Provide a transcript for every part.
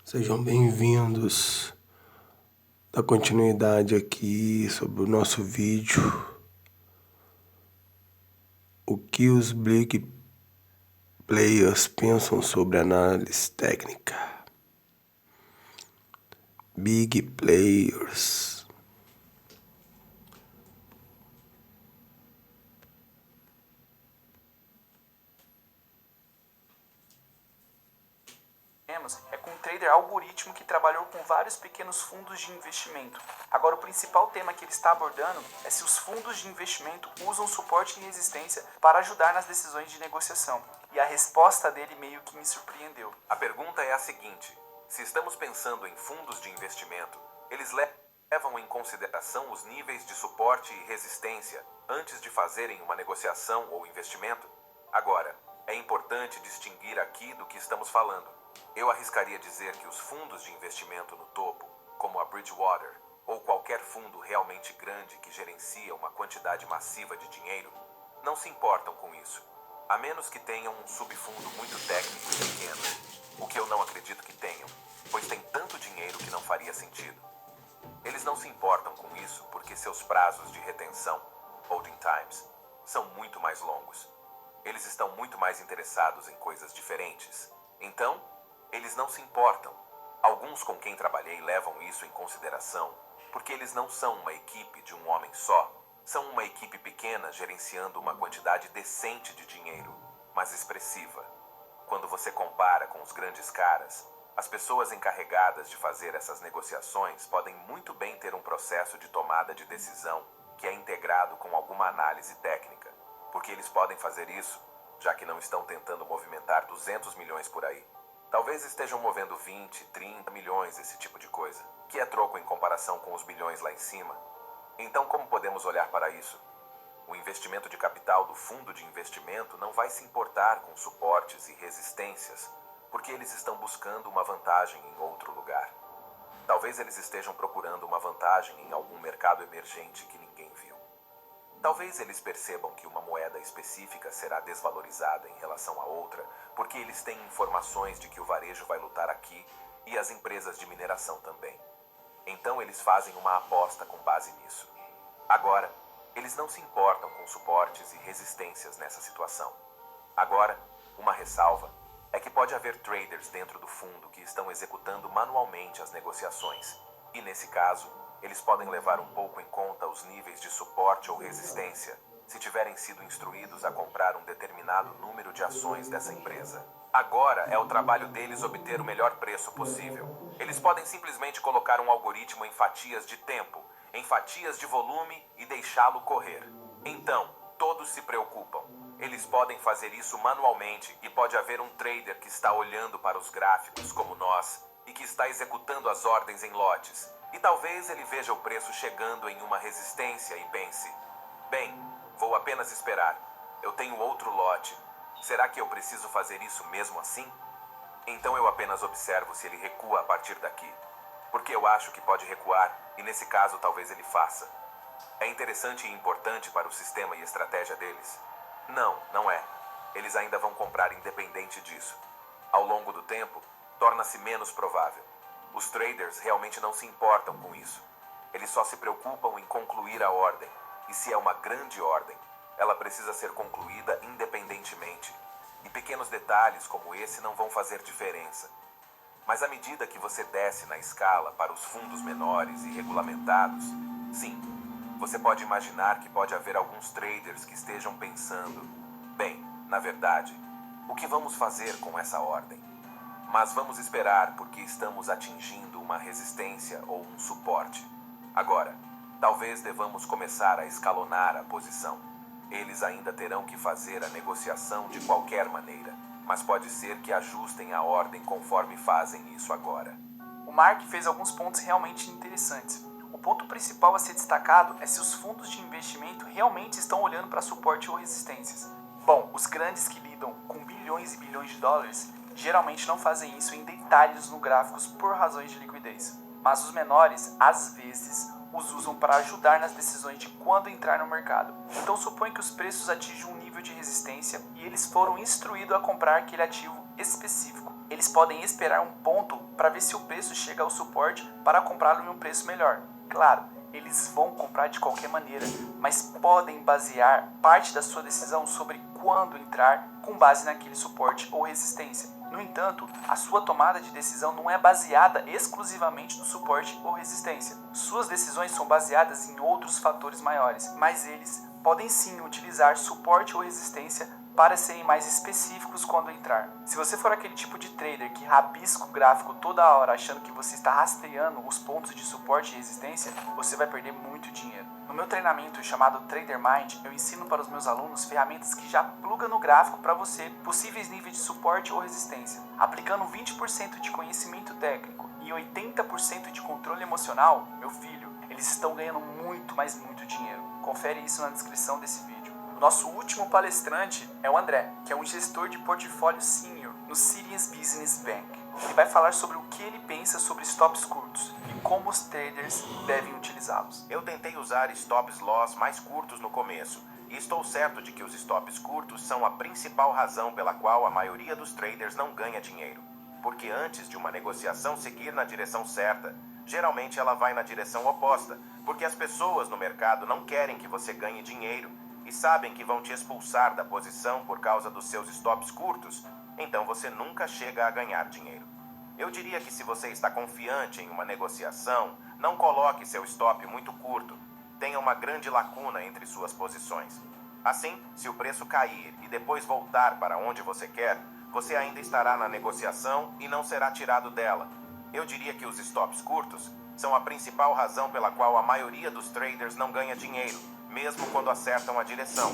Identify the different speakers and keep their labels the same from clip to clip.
Speaker 1: Sejam bem-vindos. Da continuidade aqui sobre o nosso vídeo. O que os Big Players pensam sobre análise técnica. Big Players.
Speaker 2: É com um trader algoritmo que trabalhou com vários pequenos fundos de investimento. Agora, o principal tema que ele está abordando é se os fundos de investimento usam suporte e resistência para ajudar nas decisões de negociação. E a resposta dele meio que me surpreendeu.
Speaker 3: A pergunta é a seguinte: se estamos pensando em fundos de investimento, eles levam em consideração os níveis de suporte e resistência antes de fazerem uma negociação ou investimento? Agora, é importante distinguir aqui do que estamos falando. Eu arriscaria dizer que os fundos de investimento no topo, como a Bridgewater, ou qualquer fundo realmente grande que gerencia uma quantidade massiva de dinheiro, não se importam com isso, a menos que tenham um subfundo muito técnico e pequeno, o que eu não acredito que tenham, pois tem tanto dinheiro que não faria sentido. Eles não se importam com isso porque seus prazos de retenção, holding times, são muito mais longos. Eles estão muito mais interessados em coisas diferentes. Então, eles não se importam. Alguns com quem trabalhei levam isso em consideração, porque eles não são uma equipe de um homem só. São uma equipe pequena gerenciando uma quantidade decente de dinheiro, mas expressiva. Quando você compara com os grandes caras, as pessoas encarregadas de fazer essas negociações podem muito bem ter um processo de tomada de decisão que é integrado com alguma análise técnica, porque eles podem fazer isso, já que não estão tentando movimentar 200 milhões por aí. Talvez estejam movendo 20, 30 milhões, esse tipo de coisa, que é troco em comparação com os bilhões lá em cima. Então, como podemos olhar para isso? O investimento de capital do fundo de investimento não vai se importar com suportes e resistências, porque eles estão buscando uma vantagem em outro lugar. Talvez eles estejam procurando uma vantagem em algum mercado emergente que ninguém viu. Talvez eles percebam que uma moeda específica será desvalorizada em relação a outra, porque eles têm informações de que o varejo vai lutar aqui e as empresas de mineração também. Então eles fazem uma aposta com base nisso. Agora, eles não se importam com suportes e resistências nessa situação. Agora, uma ressalva é que pode haver traders dentro do fundo que estão executando manualmente as negociações, e nesse caso, eles podem levar um pouco em conta os níveis de suporte ou resistência, se tiverem sido instruídos a comprar um determinado número de ações dessa empresa. Agora é o trabalho deles obter o melhor preço possível. Eles podem simplesmente colocar um algoritmo em fatias de tempo, em fatias de volume e deixá-lo correr. Então, todos se preocupam. Eles podem fazer isso manualmente e pode haver um trader que está olhando para os gráficos como nós e que está executando as ordens em lotes. E talvez ele veja o preço chegando em uma resistência e pense: bem, vou apenas esperar. Eu tenho outro lote. Será que eu preciso fazer isso mesmo assim? Então eu apenas observo se ele recua a partir daqui. Porque eu acho que pode recuar e nesse caso talvez ele faça. É interessante e importante para o sistema e estratégia deles? Não, não é. Eles ainda vão comprar independente disso. Ao longo do tempo, torna-se menos provável. Os traders realmente não se importam com isso. Eles só se preocupam em concluir a ordem. E se é uma grande ordem, ela precisa ser concluída independentemente. E pequenos detalhes como esse não vão fazer diferença. Mas à medida que você desce na escala para os fundos menores e regulamentados, sim, você pode imaginar que pode haver alguns traders que estejam pensando: bem, na verdade, o que vamos fazer com essa ordem? Mas vamos esperar porque estamos atingindo uma resistência ou um suporte. Agora, talvez devamos começar a escalonar a posição. Eles ainda terão que fazer a negociação de qualquer maneira, mas pode ser que ajustem a ordem conforme fazem isso agora.
Speaker 2: O Mark fez alguns pontos realmente interessantes. O ponto principal a ser destacado é se os fundos de investimento realmente estão olhando para suporte ou resistências. Bom, os grandes que lidam com bilhões e bilhões de dólares geralmente não fazem isso em detalhes no gráficos por razões de liquidez. Mas os menores, às vezes, os usam para ajudar nas decisões de quando entrar no mercado. Então suponha que os preços atingem um nível de resistência e eles foram instruídos a comprar aquele ativo específico. eles podem esperar um ponto para ver se o preço chega ao suporte para comprá-lo em um preço melhor. Claro, eles vão comprar de qualquer maneira, mas podem basear parte da sua decisão sobre quando entrar com base naquele suporte ou resistência. No entanto, a sua tomada de decisão não é baseada exclusivamente no suporte ou resistência. Suas decisões são baseadas em outros fatores maiores, mas eles podem sim utilizar suporte ou resistência para serem mais específicos quando entrar. Se você for aquele tipo de trader que rabisca o gráfico toda hora achando que você está rastreando os pontos de suporte e resistência, você vai perder muito dinheiro. No meu treinamento chamado Trader Mind, eu ensino para os meus alunos ferramentas que já plugam no gráfico para você possíveis níveis de suporte ou resistência. Aplicando 20% de conhecimento técnico e 80% de controle emocional, meu filho, eles estão ganhando muito, mas muito dinheiro. Confere isso na descrição desse vídeo. Nosso último palestrante é o André, que é um gestor de portfólio senior no Citi's Business Bank. Ele vai falar sobre o que ele pensa sobre stops curtos e como os traders devem utilizá-los.
Speaker 3: Eu tentei usar stops loss mais curtos no começo, e estou certo de que os stops curtos são a principal razão pela qual a maioria dos traders não ganha dinheiro. Porque antes de uma negociação seguir na direção certa, geralmente ela vai na direção oposta, porque as pessoas no mercado não querem que você ganhe dinheiro e sabem que vão te expulsar da posição por causa dos seus stops curtos, então você nunca chega a ganhar dinheiro. Eu diria que se você está confiante em uma negociação, não coloque seu stop muito curto. Tenha uma grande lacuna entre suas posições. Assim, se o preço cair e depois voltar para onde você quer, você ainda estará na negociação e não será tirado dela. Eu diria que os stops curtos são a principal razão pela qual a maioria dos traders não ganha dinheiro, mesmo quando acertam a direção.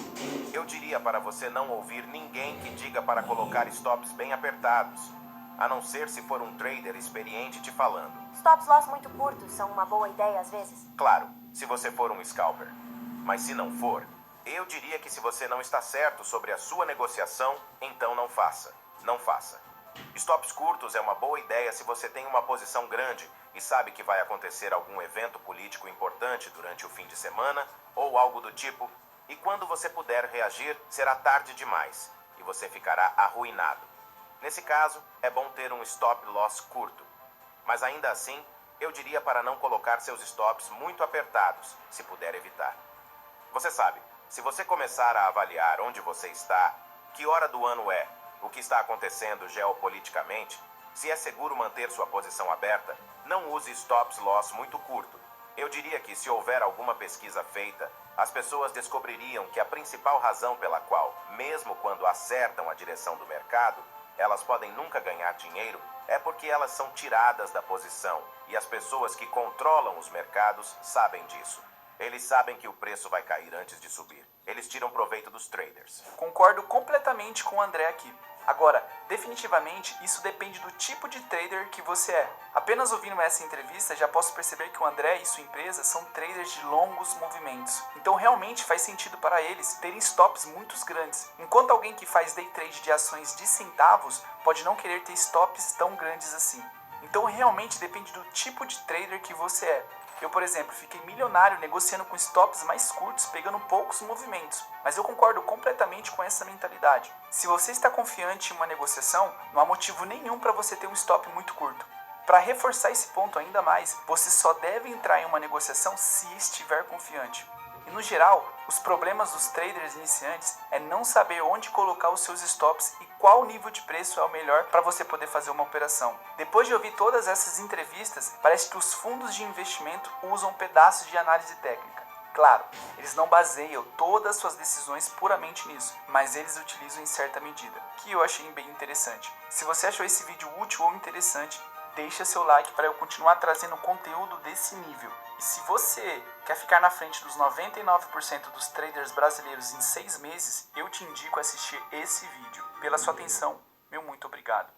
Speaker 3: Eu diria para você não ouvir ninguém que diga para colocar stops bem apertados, a não ser se for um trader experiente te falando.
Speaker 4: Stops loss muito curtos são uma boa ideia às vezes?
Speaker 3: Claro, se você for um scalper. Mas se não for, eu diria que se você não está certo sobre a sua negociação, então não faça. Não faça. Stops curtos é uma boa ideia se você tem uma posição grande e sabe que vai acontecer algum evento político importante durante o fim de semana ou algo do tipo, e quando você puder reagir, será tarde demais e você ficará arruinado. Nesse caso, é bom ter um stop loss curto, mas ainda assim, eu diria para não colocar seus stops muito apertados, se puder evitar. Você sabe, se você começar a avaliar onde você está, que hora do ano é, o que está acontecendo geopoliticamente, se é seguro manter sua posição aberta, não use stops loss muito curto. Eu diria que se houver alguma pesquisa feita, as pessoas descobririam que a principal razão pela qual, mesmo quando acertam a direção do mercado, elas podem nunca ganhar dinheiro é porque elas são tiradas da posição e as pessoas que controlam os mercados sabem disso. Eles sabem que o preço vai cair antes de subir. Eles tiram proveito dos traders.
Speaker 2: Concordo completamente com o André aqui. Agora, definitivamente, isso depende do tipo de trader que você é. Apenas ouvindo essa entrevista, já posso perceber que o André e sua empresa são traders de longos movimentos. Então, realmente faz sentido para eles terem stops muito grandes. Enquanto alguém que faz day trade de ações de centavos pode não querer ter stops tão grandes assim. Então, realmente depende do tipo de trader que você é. Eu, por exemplo, fiquei milionário negociando com stops mais curtos, pegando poucos movimentos. Mas eu concordo completamente com essa mentalidade. Se você está confiante em uma negociação, não há motivo nenhum para você ter um stop muito curto. Para reforçar esse ponto ainda mais, você só deve entrar em uma negociação se estiver confiante. E no geral, os problemas dos traders iniciantes é não saber onde colocar os seus stops e qual nível de preço é o melhor para você poder fazer uma operação. Depois de ouvir todas essas entrevistas, parece que os fundos de investimento usam pedaços de análise técnica. Claro, eles não baseiam todas as suas decisões puramente nisso, mas eles utilizam em certa medida, que eu achei bem interessante. Se você achou esse vídeo útil ou interessante, deixa seu like para eu continuar trazendo conteúdo desse nível. E se você quer ficar na frente dos 99% dos traders brasileiros em 6 meses, eu te indico a assistir esse vídeo. Pela sua atenção, meu muito obrigado.